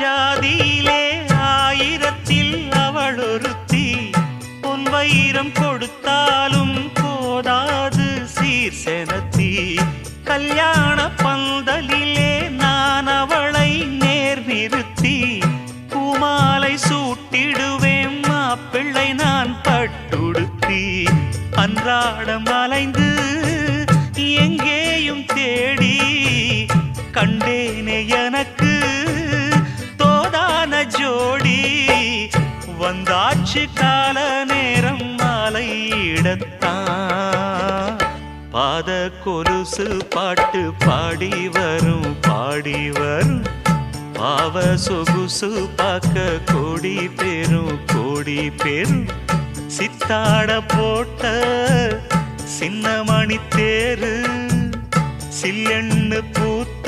ஜாதியிலே ஆயிரத்தில் அவள் ஒருத்தி பொன் வைரம் கொடுத்தாலும் போதாது சீர் செனத்தி கல்யாண பந்தலிலே நான் அவளை நேர் நிறுத்தி பூமாலை சூட்டிடுவேன் மாப்பிள்ளை நான் பட்டுடுத்தி அன்றாடம் அலைந்து எங்கேயும் தேடி கண்டேனே எனக்கு தோதான ஜோடி வந்தாச்சு கால நேரம் மாலையிடத்தான் பாத கொலுசு பாட்டு பாடி வரும் பாவ சொகுசு பார்க்க கோடி பேரும் சித்தாட போட்ட சின்ன மணி தேரு சில்லெண்ணு பூத்த